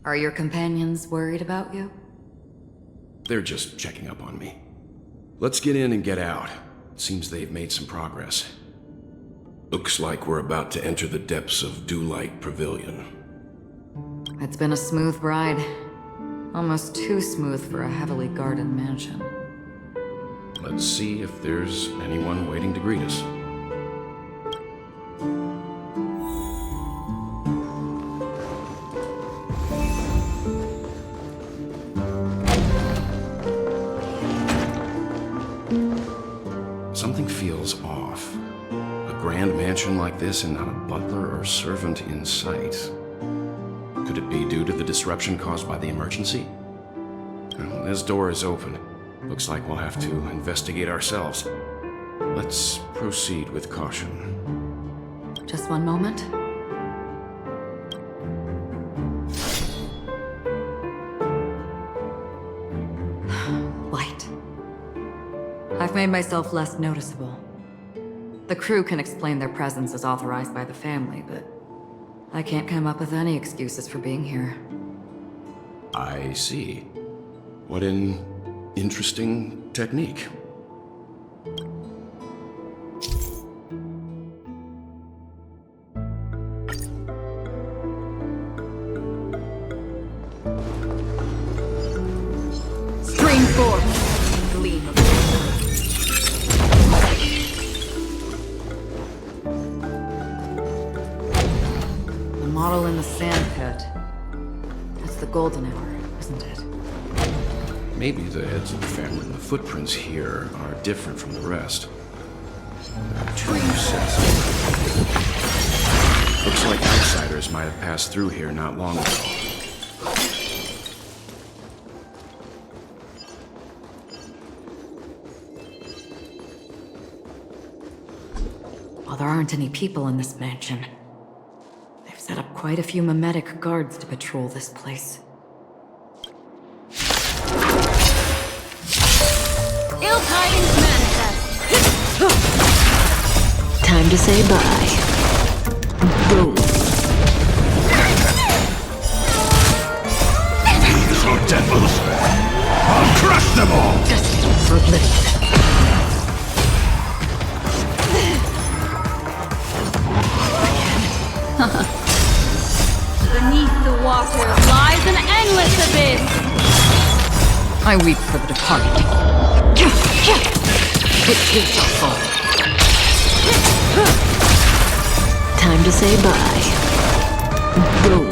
Are your companions worried about you? They're just checking up on me. Let's get in and get out. Seems they've made some progress. Looks like we're about to enter the depths of Dite Pavilion. It's been a smooth ride. Almost too smooth for a heavily guarded mansion. Let's see if there's anyone waiting to greet us. Something feels off. A grand mansion like this and not a butler or servant in sight. Could it be due to the disruption caused by the emergency? Well, this door is open. Looks like we'll have to investigate ourselves. Let's proceed with caution. Just one moment. Light. I've made myself less noticeable. The crew can explain their presence as authorized by the family, but I can't come up with any excuses for being here. I see. What an interesting technique. Spring forth, gleam of the model in the sand pit. It's the golden hour, isn't it? Maybe the heads of the family and the footprints here are different from the rest. There are two sets. Looks like outsiders might have passed through here not long ago. While there aren't any people in this mansion, they've set up quite a few mimetic guards to patrol this place. Ill tidings manifest. Time to say bye. Boom. These are devils! I'll crush them all! Just for little. Beneath the water lies an endless abyss. I weep for the departed. It shall fall. Time to say bye. Boom.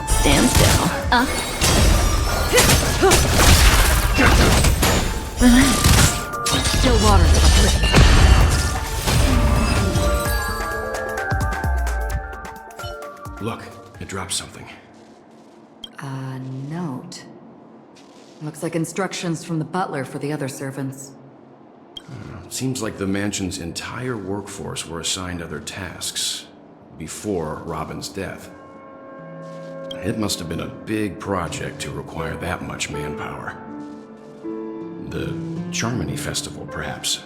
Stand still. Still water uplift. Look, it dropped something. A note. Looks like instructions from the butler for the other servants. Seems like the mansion's entire workforce were assigned other tasks before Robin's death. It must have been a big project to require that much manpower. The Charmony Festival, perhaps.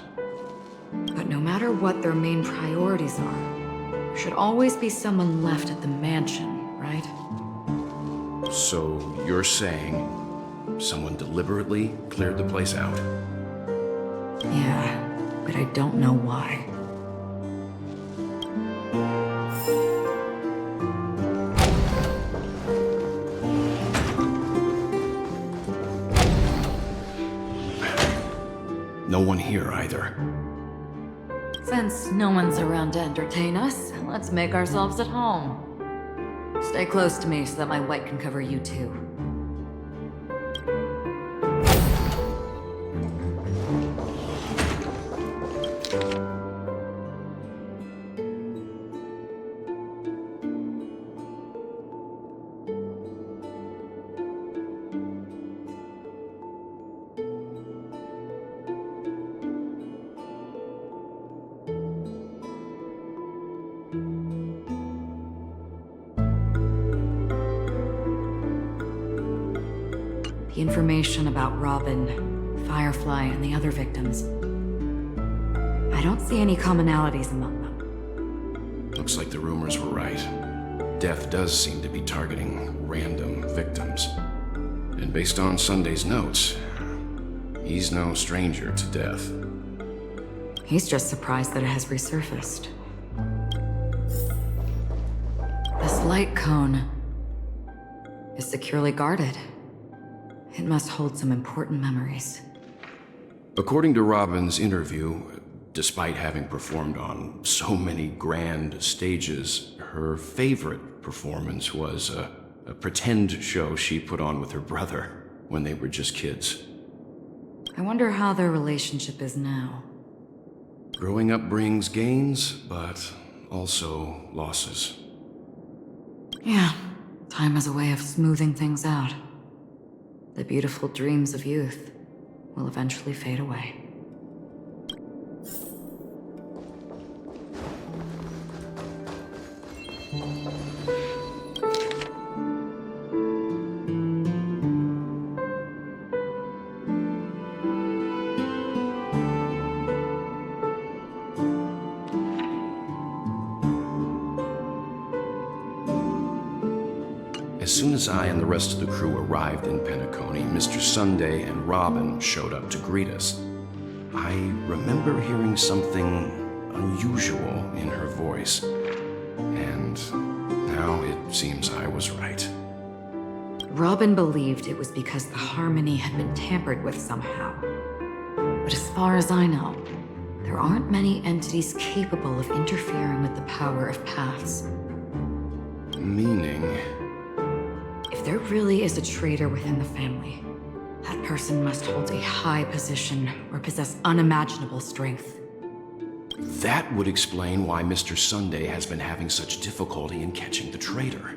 But no matter what their main priorities are, there should always be someone left at the mansion, right? So you're saying someone deliberately cleared the place out? Yeah, but I don't know why. No one here either. Since no one's around to entertain us, let's make ourselves at home. Stay close to me so that my white can cover you too. The information about Robin, Firefly, and the other victims. I don't see any commonalities among them. Looks like the rumors were right. Death does seem to be targeting random victims. And based on Sunday's notes, he's no stranger to death. He's just surprised that it has resurfaced. This light cone is securely guarded. It must hold some important memories. According to Robin's interview, despite having performed on so many grand stages, her favorite performance was a pretend show she put on with her brother when they were just kids. I wonder how their relationship is now. Growing up brings gains, but also losses. Yeah, time has a way of smoothing things out. The beautiful dreams of youth will eventually fade away. As soon as I and the rest of the crew arrived in Penacony, Mr. Sunday and Robin showed up to greet us. I remember hearing something unusual in her voice, and now it seems I was right. Robin believed it was because the harmony had been tampered with somehow. But as far as I know, there aren't many entities capable of interfering with the power of paths. Meaning... If there really is a traitor within the family, that person must hold a high position or possess unimaginable strength. that would explain why Mr. Sunday has been having such difficulty in catching the traitor.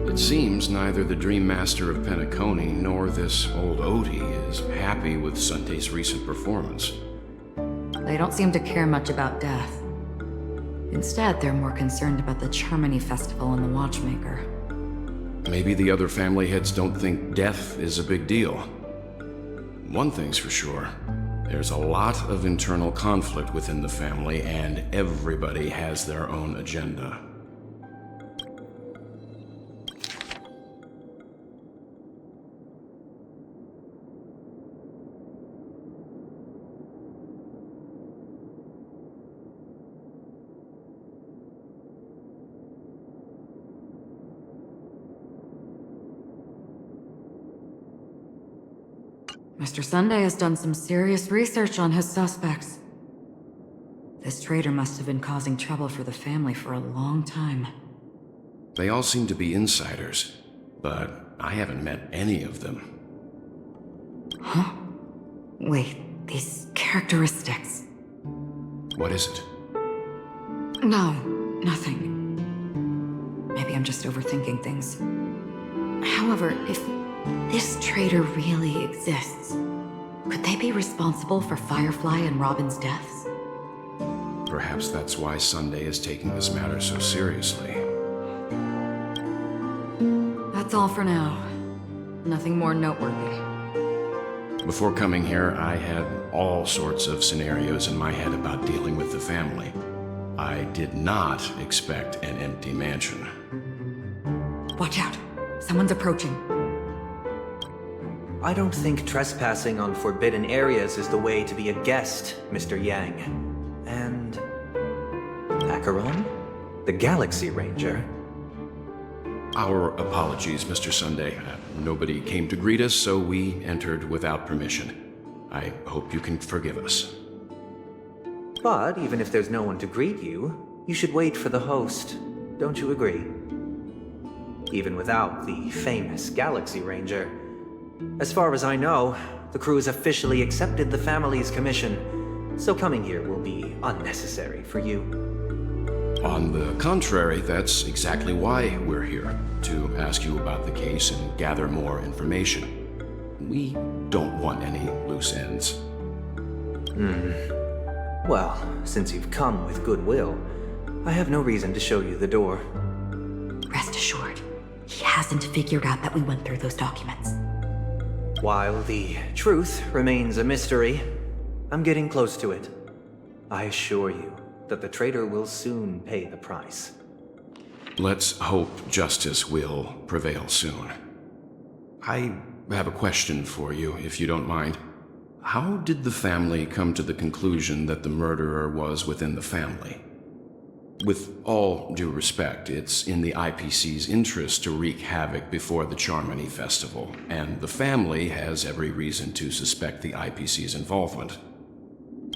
It seems neither the Dream Master of Penacony nor this old Odie is happy with Sunday's recent performance. They don't seem to care much about death. Instead, they're more concerned about the Charmony Festival and the Watchmaker. Maybe the other family heads don't think death is a big deal. One thing's for sure, there's a lot of internal conflict within the family, and everybody has their own agenda. Mr. Sunday has done some serious research on his suspects. This traitor must have been causing trouble for the family for a long time. They all seem to be insiders, but I haven't met any of them. Huh? Wait, these characteristics. What is it? No, nothing. Maybe I'm just overthinking things. However, if this traitor really exists, could they be responsible for Firefly and Robin's deaths? Perhaps that's why Sunday is taking this matter so seriously. That's all for now. Nothing more noteworthy. Before coming here, I had all sorts of scenarios in my head about dealing with the family. I did not expect an empty mansion. Watch out. Someone's approaching. I don't think trespassing on forbidden areas is the way to be a guest, Mr. Yang. And... ACHERON? The Galaxy Ranger? Our apologies, Mr. Sunday. Nobody came to greet us, so we entered without permission. I hope you can forgive us. But even if there's no one to greet you, you should wait for the host. Don't you agree? Even without the famous Galaxy Ranger. As far as I know, the crew has officially accepted the family's commission, so coming here will be unnecessary for you. On the contrary, that's exactly why we're here, to ask you about the case and gather more information. We don't want any loose ends. Well, since you've come with goodwill, I have no reason to show you the door. Rest assured, he hasn't figured out that we went through those documents. While the truth remains a mystery, I'm getting close to it. I assure you that the traitor will soon pay the price. Let's hope justice will prevail soon. I have a question for you, if you don't mind. How did the family come to the conclusion that the murderer was within the family? With all due respect, it's in the IPC's interest to wreak havoc before the Charmony Festival, and the family has every reason to suspect the IPC's involvement.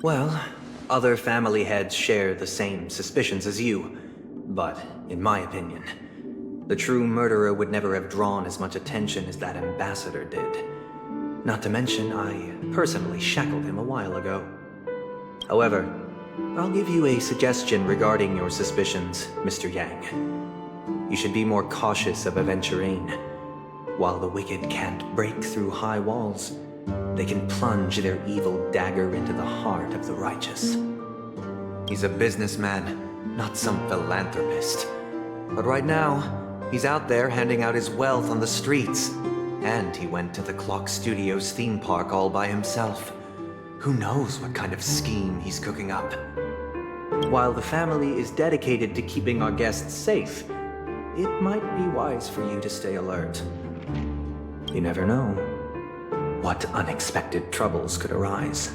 Well, other family heads share the same suspicions as you, but in my opinion, the true murderer would never have drawn as much attention as that ambassador did. Not to mention, I personally shackled him a while ago. However, I'll give you a suggestion regarding your suspicions, Mr. Yang. You should be more cautious of aventurine. While the wicked can't break through high walls, they can plunge their evil dagger into the heart of the righteous. He's a businessman, not some philanthropist. But right now, he's out there handing out his wealth on the streets. And he went to the Clock Studios theme park all by himself. Who knows what kind of scheme he's cooking up? While the family is dedicated to keeping our guests safe, it might be wise for you to stay alert. You never know what unexpected troubles could arise.